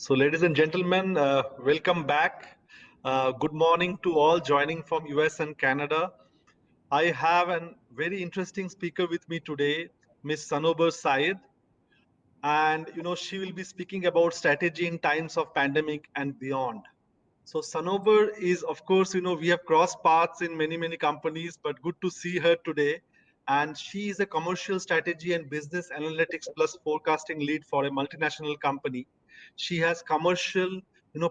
So, ladies and gentlemen, welcome back. Good morning to all joining from US and Canada. I have a very interesting speaker with me today, Miss Sanobar Syed, and she will be speaking about strategy in times of pandemic and beyond. So Sanobar is, of course, we have crossed paths in many companies, but good to see her today. And she is a commercial strategy and business analytics plus forecasting lead for a multinational company. She has commercial,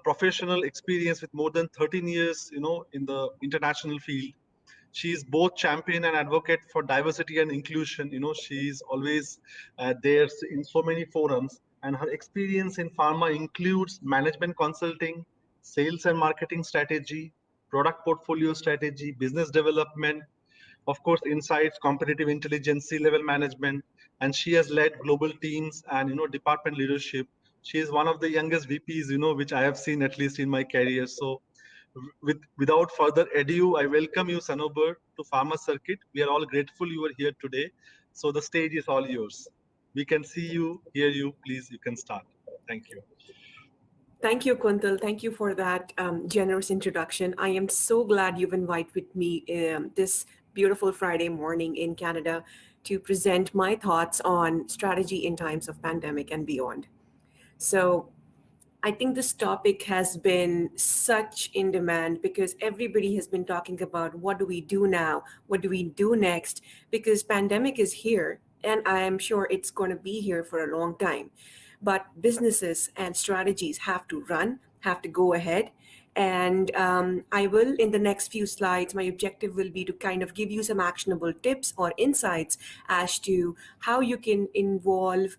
professional experience with more than 13 years, in the international field. She is both champion and advocate for diversity and inclusion. She is always there in so many forums, and her experience in pharma includes management consulting, sales and marketing strategy, product portfolio strategy, business development, of course, insights, competitive intelligence, C-level management, and she has led global teams and department leadership. She is one of the youngest VPs, which I have seen at least in my career. So without further ado, I welcome you, Sanobar, to Pharmacircuit. We are all grateful you are here today. So the stage is all yours. We can see you, hear you. Please, you can start. Thank you. Thank you, Kuntal. Thank you for that generous introduction. I am so glad you've invited me this beautiful Friday morning in Canada to present my thoughts on strategy in times of pandemic and beyond. So I think this topic has been such in demand because everybody has been talking about what do we do now? What do we do next? Because pandemic is here and I am sure it's going to be here for a long time. But businesses and strategies have to run, have to go ahead. And I will, in the next few slides, my objective will be to kind of give you some actionable tips or insights as to how you can involve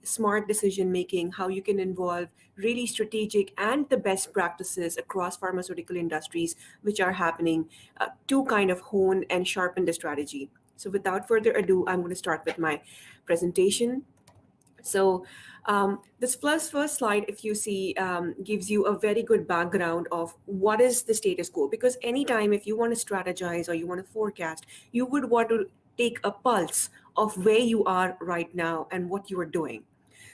smart decision making, how you can involve really strategic and the best practices across pharmaceutical industries, which are happening to kind of hone and sharpen the strategy. So without further ado, I'm going to start with my presentation. So this first slide, if you see, gives you a very good background of what is the status quo. Because anytime if you want to strategize or you want to forecast, you would want to take a pulse of where you are right now and what you are doing.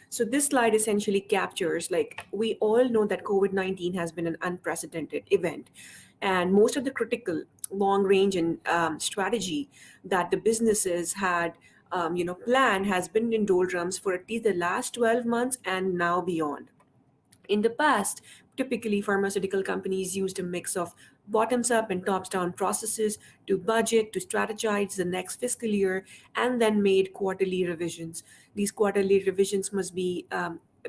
So this slide essentially captures, like, we all know that COVID-19 has been an unprecedented event. And most of the critical long range and strategy that the businesses had plan has been in doldrums for at least the last 12 months and now beyond. In the past, typically pharmaceutical companies used a mix of bottoms up and tops down processes to budget, to strategize the next fiscal year, and then made quarterly revisions. These quarterly revisions must be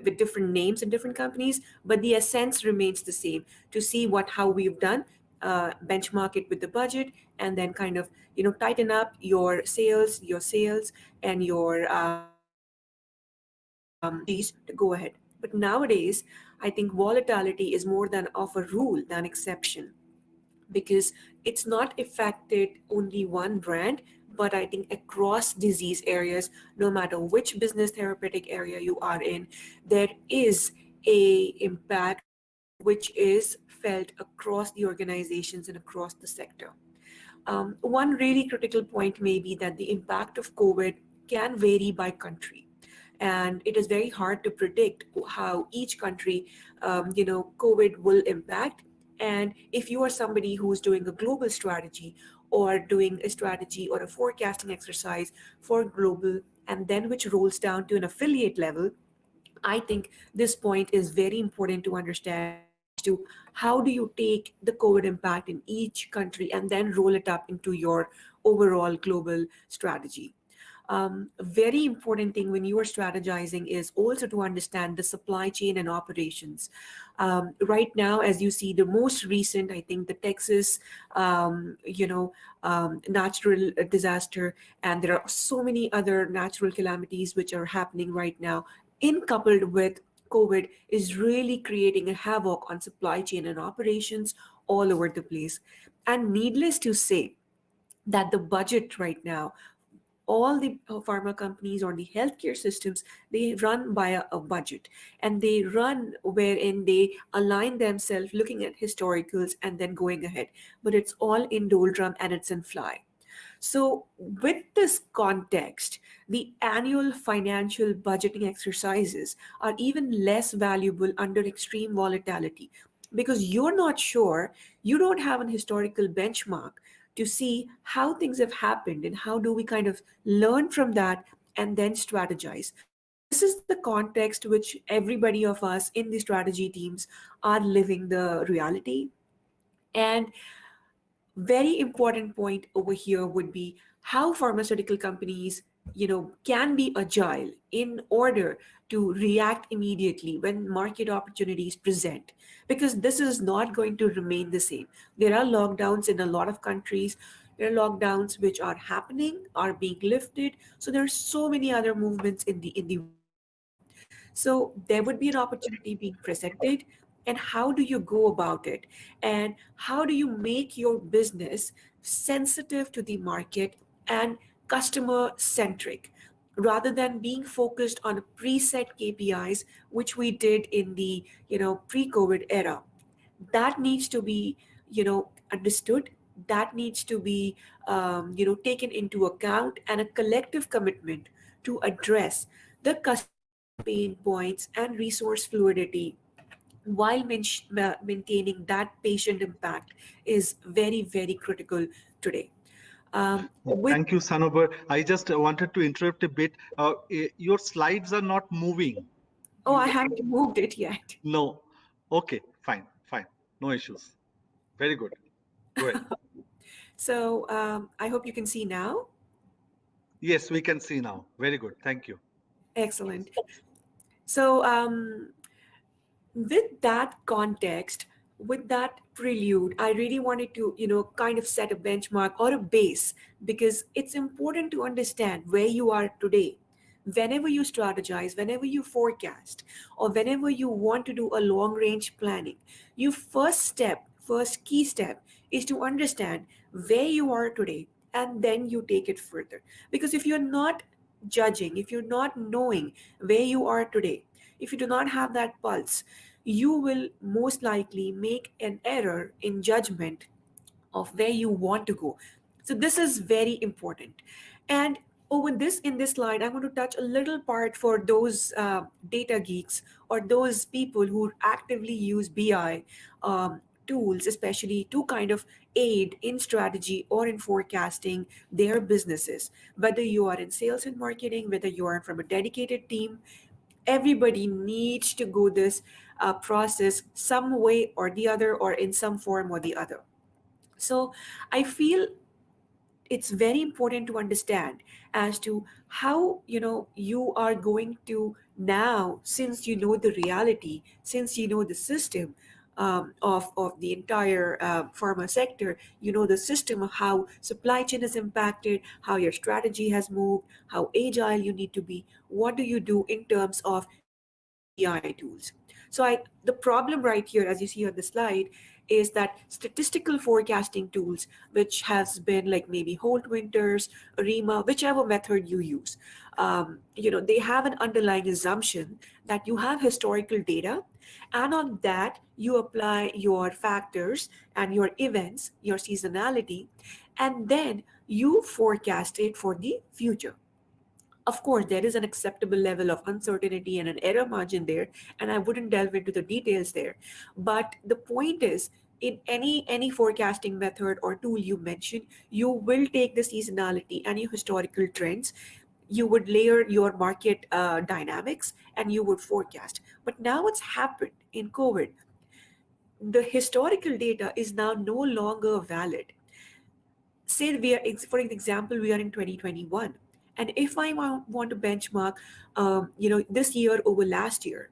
with different names in different companies, but the essence remains the same, to see how we've done, benchmark it with the budget, and then kind of tighten up your sales, and your strategies to go ahead. But nowadays, I think volatility is more than of a rule than exception, because it's not affected only one brand, but I think across disease areas, no matter which business therapeutic area you are in, there is a impact which is felt across the organizations and across the sector. One really critical point may be that the impact of COVID can vary by country. And it is very hard to predict how each country, COVID will impact. And if you are somebody who's doing a global strategy or doing a strategy or a forecasting exercise for global, and then which rolls down to an affiliate level, I think this point is very important to understand to how do you take the COVID impact in each country and then roll it up into your overall global strategy. A very important thing when you are strategizing is also to understand the supply chain and operations. Right now, as you see, the most recent, I think, the Texas, natural disaster, and there are so many other natural calamities which are happening right now, in coupled with COVID, is really creating a havoc on supply chain and operations all over the place. And needless to say, that the budget right now, all the pharma companies or the healthcare systems, they run by a budget, and they run wherein they align themselves looking at historicals and then going ahead. But it's all in doldrum and it's in fly. So, with this context, the annual financial budgeting exercises are even less valuable under extreme volatility because you're not sure, you don't have an historical benchmark to see how things have happened and how do we kind of learn from that and then strategize. So, this is the context which everybody of us in the strategy teams are living the reality. And very important point over here would be how pharmaceutical companies can be agile in order to react immediately when market opportunities present, because this is not going to remain the same. There are lockdowns in a lot of countries. There are lockdowns which are happening, are being lifted. So there are so many other movements in the world right now. So there would be an opportunity being presented, and how do you go about it? And how do you make your business sensitive to the market and customer centric rather than being focused on preset KPIs, which we did in the pre-COVID era? That needs to be understood. That needs to be taken into account, and a collective commitment to address the customer pain points and resource fluidity while maintaining that patient impact is very, very critical today. With Thank you, Sanobar. I just wanted to interrupt a bit. Your slides are not moving. Oh, I You haven't moved it yet. no. Okay, fine, fine. No issues. Very good. Go ahead. So I hope you can see now. Yes, we can see now. Very good. Thank you. Excellent. So with that context, with that prelude, I really wanted to kind of set a benchmark or a base, because it's important to understand where you are today. Whenever you strategize, whenever you forecast, or whenever you want to do a long range planning, your first key step is to understand where you are today, and then you take it further. Because if you're not judging, if you're not knowing where you are today, if you do not have that pulse, you will most likely make an error in judgment of where you want to go. So this is very important. And over this in this slide, I'm going to touch a little part for those data geeks or those people who actively use BI tools, especially to kind of aid in strategy or in forecasting their businesses. Whether you are in sales and marketing, whether you are from a dedicated team, everybody needs to go this process some way or the other, or in some form or the other. So I feel it's very important to understand as to how you are going to now, since you know the reality, since you know the system of the entire pharma sector, you know the system of how supply chain is impacted, how your strategy has moved, how agile you need to be. What do you do in terms of using BI tools? So the problem right here, as you see on the slide, is that statistical forecasting tools, which has been like maybe Holt Winters, ARIMA, whichever method you use, they have an underlying assumption that you have historical data, and on that you apply your factors and your events, your seasonality, and then you forecast it for the future. Of course, there is an acceptable level of uncertainty and an error margin there, and I wouldn't delve into the details there. But the point is, in any forecasting method or tool you mentioned, you will take the seasonality and your historical trends. You would layer your market dynamics, and you would forecast. But now what's happened in COVID? The historical data is now no longer valid. Say we are, for example, we are in 2021, and if I want to benchmark this year over last year,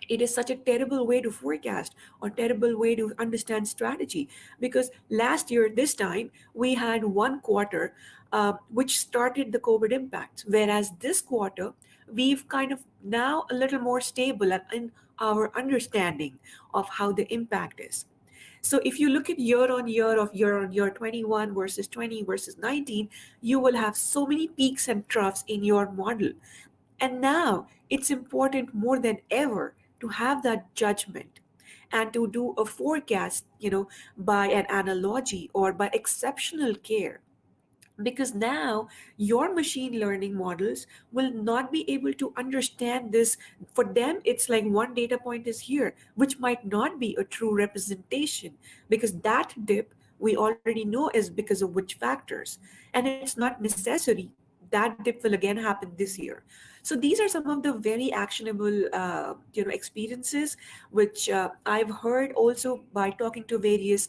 it is such a terrible way to forecast or terrible way to understand strategy, because last year this time we had one quarter which started the COVID impact, whereas this quarter we've kind of now a little more stable in our understanding of how the impact is. So if you look at year on year 21 versus 20 versus 19, you will have so many peaks and troughs in your model. And now it's important more than ever to have that judgment and to do a forecast, by an analogy or by exceptional care. because now your machine learning models will not be able to understand this. For them, it's like one data point is here, which might not be a true representation, because that dip we already know is because of which factors, and it's not necessary that dip will again happen this year. So these are some of the very actionable experiences which I've heard also by talking to various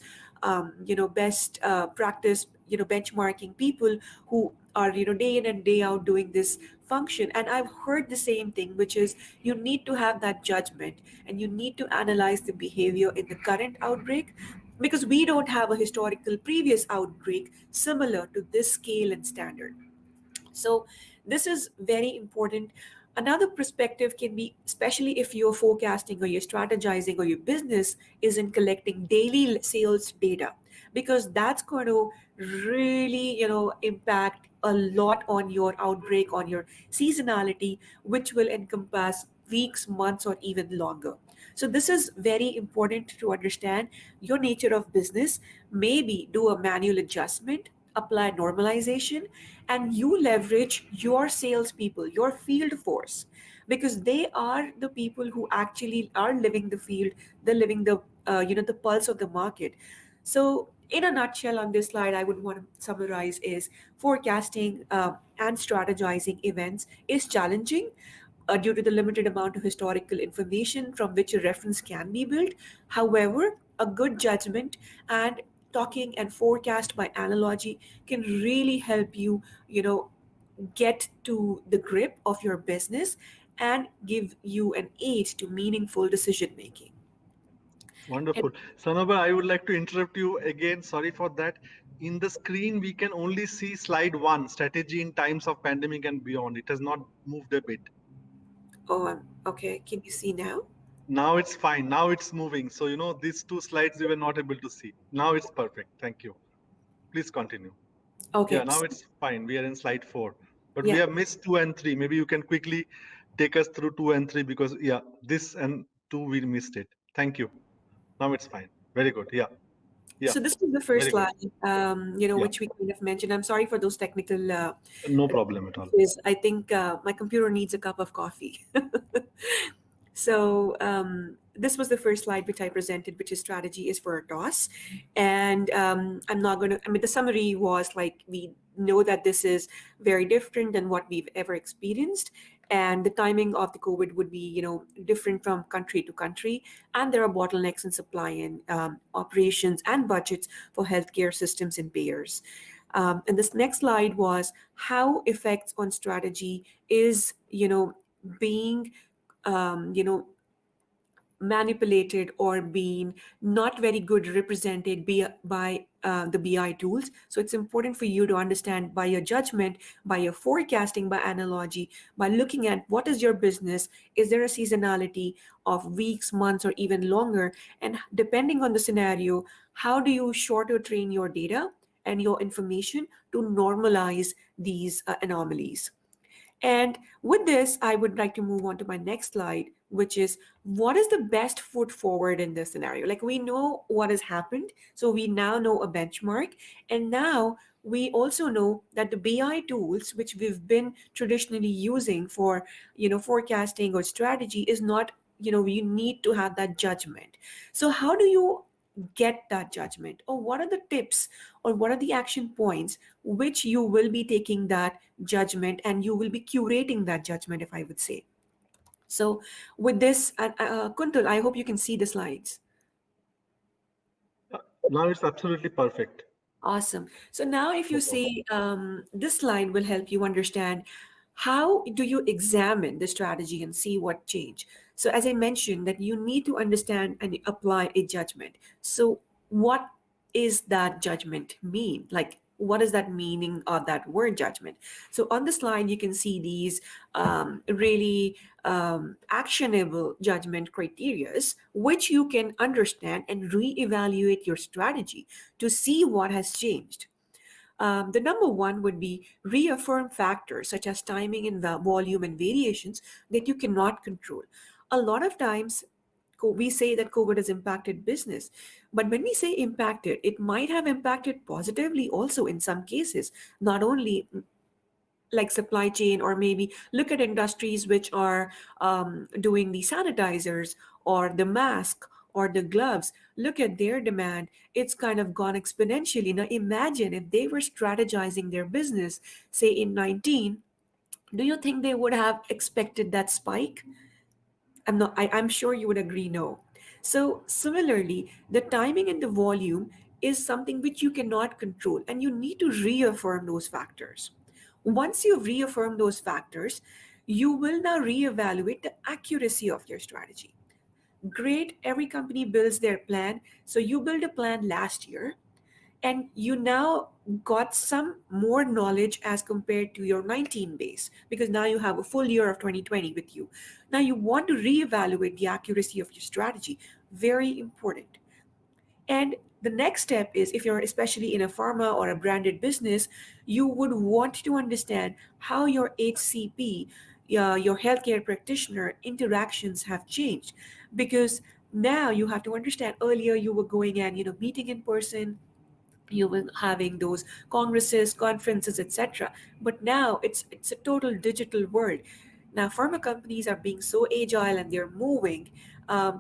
best practice benchmarking people who are day in and day out doing this function. And I've heard the same thing, which is you need to have that judgment and you need to analyze the behavior in the current outbreak, because we don't have a historical previous outbreak similar to this scale and standard. So this is very important. Another perspective can be, especially if you're forecasting or you're strategizing or your business is in collecting daily sales data, because that's going to really, impact a lot on your outbreak, on your seasonality, which will encompass weeks, months, or even longer. So this is very important to understand your nature of business. Maybe do a manual adjustment, apply normalization, and you leverage your salespeople, your field force, because they are the people who actually are living the field, they're living the pulse of the market. So in a nutshell, on this slide, I would want to summarize is forecasting and strategizing events is challenging due to the limited amount of historical information from which a reference can be built. However, a good judgment and talking and forecast by analogy can really help you, get to the grip of your business and give you an aid to meaningful decision making. And Wonderful. Sanobar, I would like to interrupt you again. Sorry for that. In the screen, we can only see slide one, strategy in times of pandemic and beyond. It has not moved a bit. oh, okay. Can you see now? Now it's fine. Now it's moving. So, these two slides we were not able to see. Now it's perfect. Thank you. Please continue. Yeah, Okay. now So, it's fine. We are in slide four. But we yeah. have missed two and three. Maybe you can quickly take us through two and three because, yeah, this and two we missed it. Thank you. Now it's fine. Very good. Yeah. Yeah. So this is the first Very good. slide, Yeah. which we kind of mentioned. I'm sorry for those technical No problem at all. glitches. I think my computer needs a cup of coffee. So this was the first slide which I presented, which is strategy is for a toss. And I'm not going to, I mean, the summary was like, we know that this is very different than what we've ever experienced. And the timing of the COVID would be, different from country to country. And there are bottlenecks in supply and operations and budgets for healthcare systems and payers. And this next slide was how effects on strategy is, being manipulated or being not very good represented by the BI tools. So it's important for you to understand by your judgment, by your forecasting, by analogy, by looking at what is your business, is there a seasonality of weeks, months, or even longer? And depending on the scenario, how do you shorter train your data and your information to normalize these anomalies? And with this, I would like to move on to my next slide, which is what is the best foot forward in this scenario? Like we know what has happened, so we now know a benchmark, and now we also know that the BI tools, which we've been traditionally using for forecasting or strategy, is not, you need to have that judgment. So how do you get that judgment, or what are the tips, or what are the action points which you will be taking that judgment and you will be curating that judgment, if I would say so. With this, Kuntal, I hope you can see the slides. Now it's absolutely perfect. Awesome. So now if No you problem. see, this slide will help you understand how do you examine the strategy and see what change. So as I mentioned, that you need to understand and apply a judgment. So what is that judgment mean? Like what is that meaning of that word judgment? So on the slide, you can see these really actionable judgment criterias, which you can understand and reevaluate your strategy to see what has changed. The number one would be reaffirm factors such as timing and volume and variations that you cannot control. A lot of times, we say that COVID has impacted business. But when we say impacted, it might have impacted positively also in some cases, not only like supply chain, or maybe look at industries which are doing the sanitizers or the mask or the gloves. Look at their demand. It's kind of gone exponentially. Now imagine if they were strategizing their business, say in 19, do you think they would have expected that spike? I'm sure you would agree, no. So similarly, the timing and the volume is something which you cannot control, and you need to reaffirm those factors. Once you reaffirm those factors, you will now reevaluate the accuracy of your strategy. Great, every company builds their plan. So you built a plan last year, and you now got some more knowledge as compared to your 19 base, because now you have a full year of 2020 with you. Now you want to reevaluate the accuracy of your strategy. Very important. And the next step is, if you're especially in a pharma or a branded business, you would want to understand how your HCP, your healthcare practitioner interactions have changed. Because now you have to understand, earlier you were going and meeting in person, you were having those congresses, conferences, etc. But now it's a total digital world. Now pharma companies are being so agile, and they're moving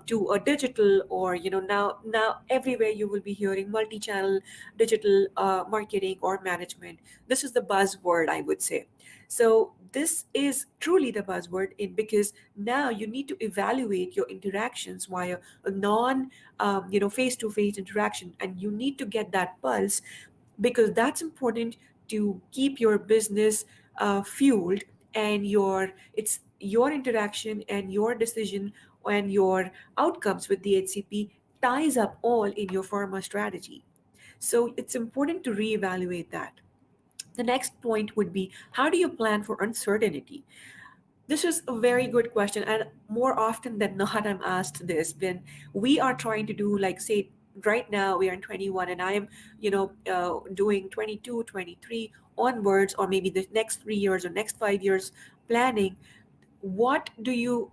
to a digital, or now everywhere you will be hearing multi-channel digital marketing or management. This is the buzzword, I would say. So this is truly the buzzword, in because now you need to evaluate your interactions via a non face-to-face interaction, and you need to get that pulse, because that's important to keep your business fueled. And it's your interaction and your decision and your outcomes with the HCP ties up all in your pharma strategy. So it's important to reevaluate that. The next point would be, how do you plan for uncertainty? This is a very good question, and more often than not, I'm asked this when we are trying to do, like, say, right now we are in 21, and I am, doing 22, 23 onwards, or maybe the next 3 years or next 5 years planning. What do you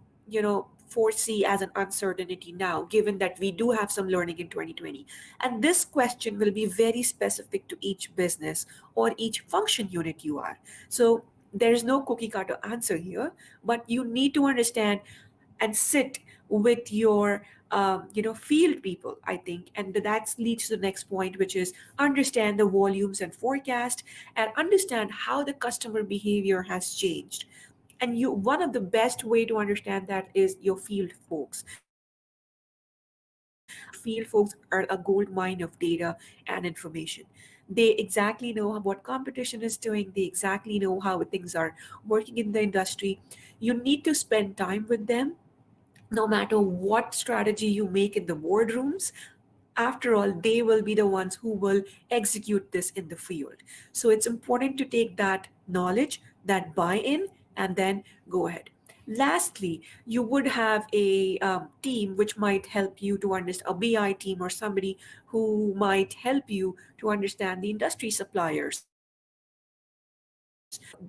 foresee as an uncertainty now, given that we do have some learning in 2020? And this question will be very specific to each business or each function unit you are. So there is no cookie cutter answer here, but you need to understand and sit with your field people, I think. And that leads to the next point, which is understand the volumes and forecast, and understand how the customer behavior has changed. And you one of the best way to understand that is your field folks. Field folks are a gold mine of data and information. They exactly know what competition is doing. They exactly know how things are working in the industry. You need to spend time with them. No matter what strategy you make in the boardrooms, after all, they will be the ones who will execute this in the field. So it's important to take that knowledge, that buy-in, and then go ahead. Lastly, you would have a team which might help you to understand, a BI team or somebody who might help you to understand the industry suppliers,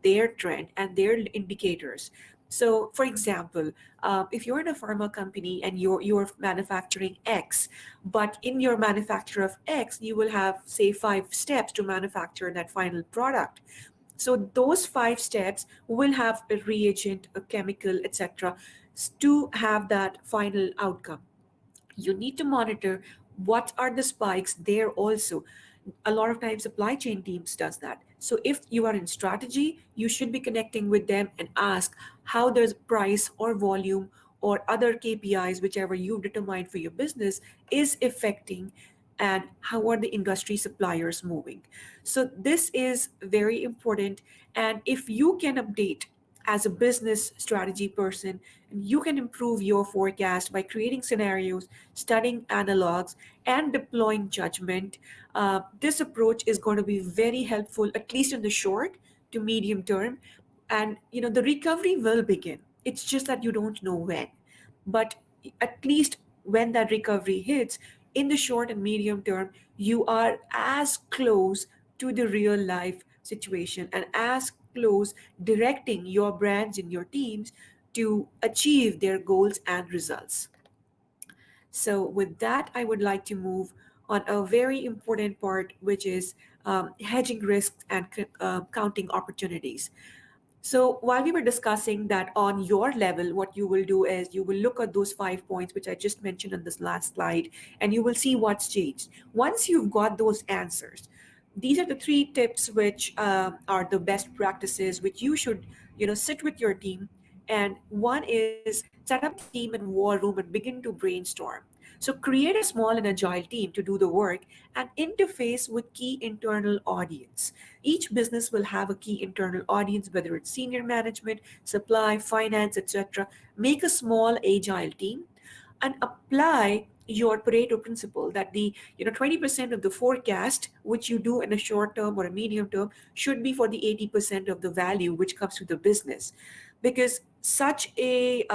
their trend and their indicators. So, for example, if you're in a pharma company and you're manufacturing X, but in your manufacture of X, you will have, say, 5 steps to manufacture that final product. So those 5 steps will have a reagent, a chemical, etc., to have that final outcome. You need to monitor what are the spikes there also. A lot of times supply chain teams does that. So if you are in strategy, you should be connecting with them and ask how does price or volume or other KPIs, whichever you've determined for your business, is affecting, and how are the industry suppliers moving. So this is very important. And if you can update as a business strategy person, you can improve your forecast by creating scenarios, studying analogs, and deploying judgment. This approach is going to be very helpful, at least in the short to medium term. And the recovery will begin. It's just that you don't know when. But at least when that recovery hits, in the short and medium term, you are as close to the real life situation, and as close directing your brands and your teams to achieve their goals and results. So, with that, I would like to move on a very important part, which is hedging risks and counting opportunities. So while we were discussing that on your level, what you will do is you will look at those 5 points, which I just mentioned on this last slide, and you will see what's changed. Once you've got those answers, these are the three tips which are the best practices which you should, sit with your team. And one is set up a team in war room and begin to brainstorm. So create a small and agile team to do the work and interface with key internal audience. Each business will have a key internal audience, whether it's senior management, supply, finance, etc. Make a small agile team and apply your Pareto principle that the 20% of the forecast which you do in a short term or a medium term should be for the 80% of the value which comes to the business, because such a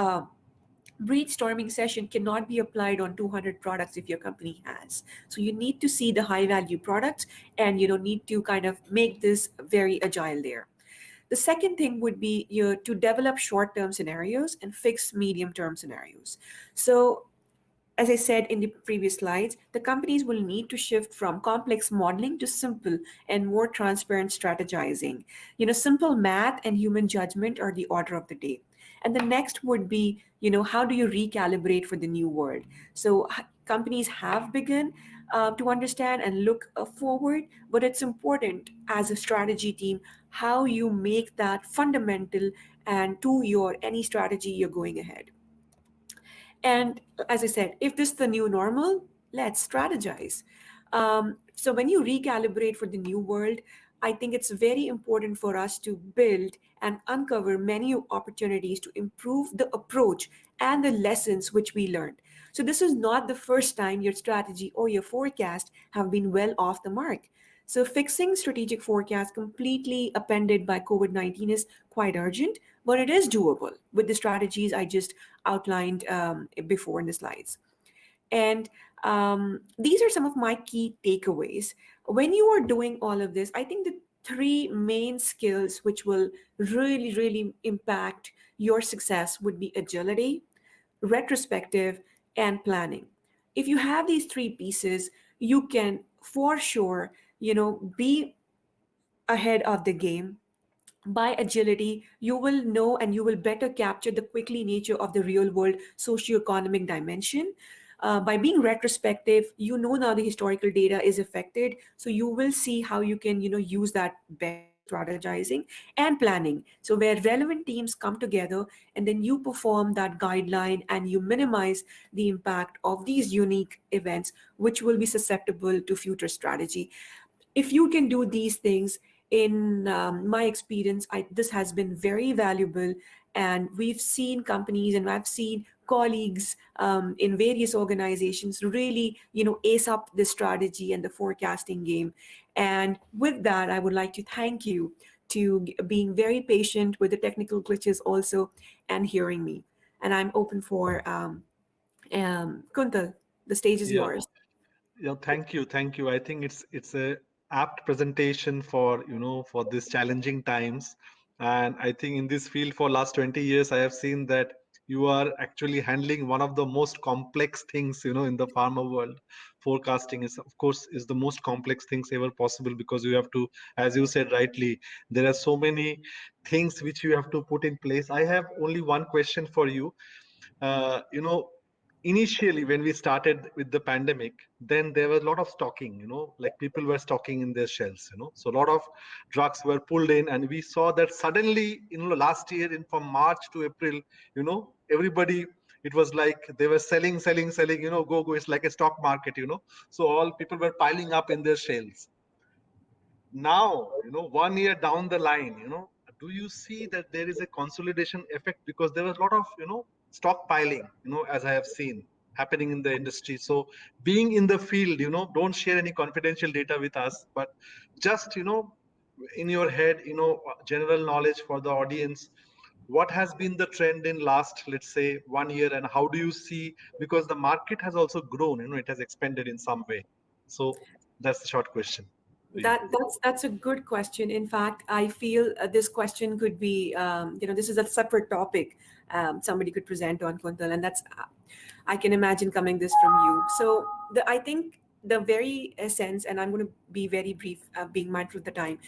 brainstorming session cannot be applied on 200 products if your company has. So you need to see the high value products, and you don't need to kind of make this very agile there. The second thing would be to develop short term scenarios and fix medium term scenarios. So as I said in the previous slides, the companies will need to shift from complex modeling to simple and more transparent strategizing. Simple math and human judgment are the order of the day. And the next would be, how do you recalibrate for the new world? So companies have begun to understand and look forward, but it's important as a strategy team how you make that fundamental and to your any strategy you're going ahead. And as I said, if this is the new normal, let's strategize. So when you recalibrate for the new world, I think it's very important for us to build and uncover many opportunities to improve the approach and the lessons which we learned. So this is not the first time your strategy or your forecast have been well off the mark. So fixing strategic forecast completely appended by COVID-19 is quite urgent, but it is doable with the strategies I just outlined before in the slides. And these are some of my key takeaways. When you are doing all of this, I think the three main skills which will really, really impact your success would be agility, retrospective, and planning. If you have these three pieces, you can for sure, be ahead of the game. By agility, you will know and you will better capture the quickly nature of the real world socioeconomic dimension. By being retrospective, you know now the historical data is affected, so you will see how you can use that better for strategizing and planning. So where relevant teams come together and then you perform that guideline and you minimize the impact of these unique events which will be susceptible to future strategy. If you can do these things, in my experience, this has been very valuable. And we've seen companies and I've seen colleagues in various organizations really ace up the strategy and the forecasting game. And with that, I would like to thank you to being very patient with the technical glitches also and hearing me. And I'm open for Kuntal. The stage is Yeah. yours. Yeah, thank you. I think it's a apt presentation for for these challenging times, and I think in this field for last 20 years, I have seen that you are actually handling one of the most complex things in the pharma world. Forecasting is, of course, is the most complex things ever possible because you have to, as you said rightly, there are so many things which you have to put in place. I have only one question for you. Initially when we started with the pandemic, then there was a lot of stocking, like people were stocking in their shelves, so a lot of drugs were pulled in, and we saw that suddenly, last year in from March to April, everybody, it was like they were selling, go, it's like a stock market, so all people were piling up in their shelves. Now, 1 year down the line, do you see that there is a consolidation effect? Because there was a lot of stockpiling, as I have seen happening in the industry. So being in the field, don't share any confidential data with us, but just in your head, general knowledge for the audience, what has been the trend in last, let's say, 1 year, and how do you see, because the market has also grown, it has expanded in some way. So that's the short question to you. That's a good question. In fact, I feel this question could be, this is a separate topic somebody could present on, Kuntal, and that's I can imagine coming this from you. So I think the very essence, and I'm going to be very brief, being mindful of the time.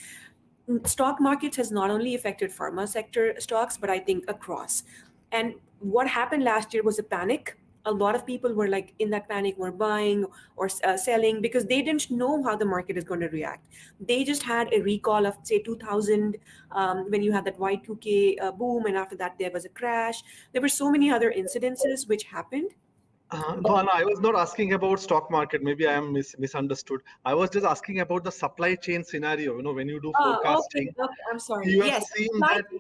Stock markets has not only affected pharma sector stocks, but I think across. And what happened last year was a panic. A lot of people were like in that panic, were buying or selling because they didn't know how the market is going to react. They just had a recall of say 2000, when you had that Y2K boom, and after that there was a crash. There were so many other incidences which happened. No, no, I was not asking about stock market. Maybe I am misunderstood. I was just asking about the supply chain scenario. When you do Okay, forecasting, okay, I'm sorry. you have Yes, seen supply that. chain.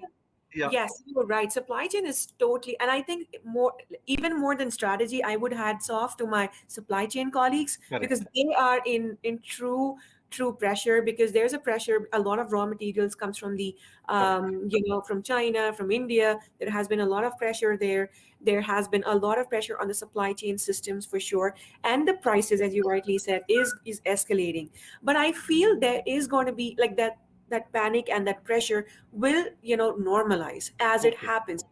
Yeah, Yes, you're right. Supply chain is totally, and I think more, even more than strategy, I would hats off to my supply chain colleagues because correct. they are in true pressure, because there's a pressure. A lot of raw materials comes from the Correct. from China, from India. There has been a lot of pressure there. There has been a lot of pressure on the supply chain systems for sure, and the prices, as you rightly said, is escalating. But I feel there is going to be like that panic and that pressure will normalize as it Okay. happens.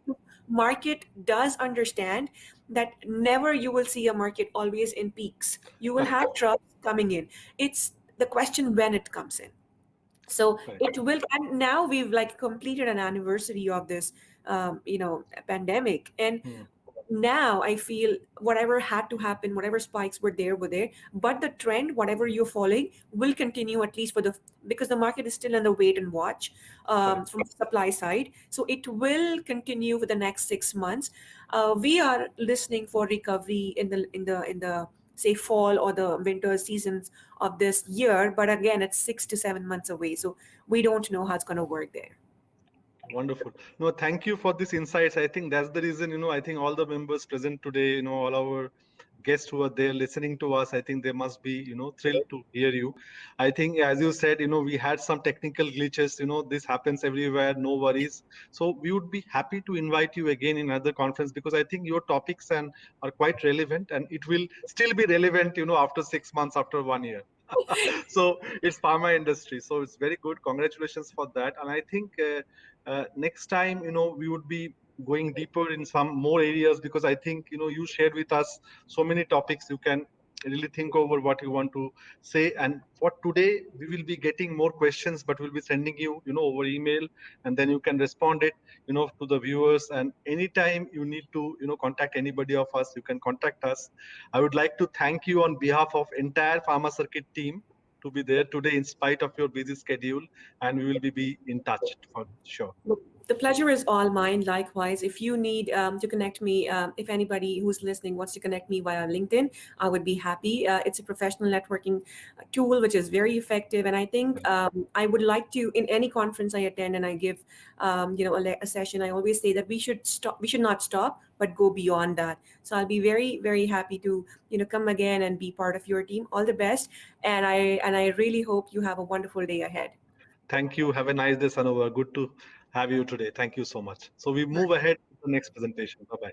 Market does understand that never you will see a market always in peaks. You will Correct. have troughs coming in. It's the question when it comes in. So Correct. it will, and now we've like completed an anniversary of this pandemic, and Hmm. now I feel whatever had to happen, whatever spikes were there, but the trend, whatever you're following, will continue at least for the, because the market is still in the wait and watch Correct. from the supply side. So it will continue for the next 6 months. We are listening for recovery in the say fall or the winter seasons of this year, but again, it's 6 to 7 months away. So we don't know how it's going to work there. Wonderful. No, thank you for this insights. I think that's the reason, I think all the members present today, all our guests who are there listening to us, I think they must be, thrilled to hear you. I think, as you said, we had some technical glitches, this happens everywhere, no worries. So we would be happy to invite you again in another conference because I think your topics are quite relevant and it will still be relevant, after 6 months, after 1 year. So it's pharma industry, so it's very good. Congratulations for that. And I think next time we would be going deeper in some more areas because I think you shared with us so many topics. You can really think over what you want to say. And for today we will be getting more questions, but we'll be sending you over email, and then you can respond it to the viewers. And anytime you need to contact anybody of us, you can contact us. I would like to thank you on behalf of entire Pharma Circuit team to be there today in spite of your busy schedule, and we will be in touch for sure. Look, the pleasure is all mine. Likewise, if you need to connect me, if anybody who's listening wants to connect me via LinkedIn, I would be happy. It's a professional networking tool which is very effective, and I think I would like to, in any conference I attend and I give, a session, I always say that we should stop. We should not stop, but go beyond that. So I'll be very, very happy to come again and be part of your team. All the best, and I really hope you have a wonderful day ahead. Thank you. Have a nice day, Sanobar. Good to have you today. Thank you so much. So we move ahead to the next presentation. Bye bye.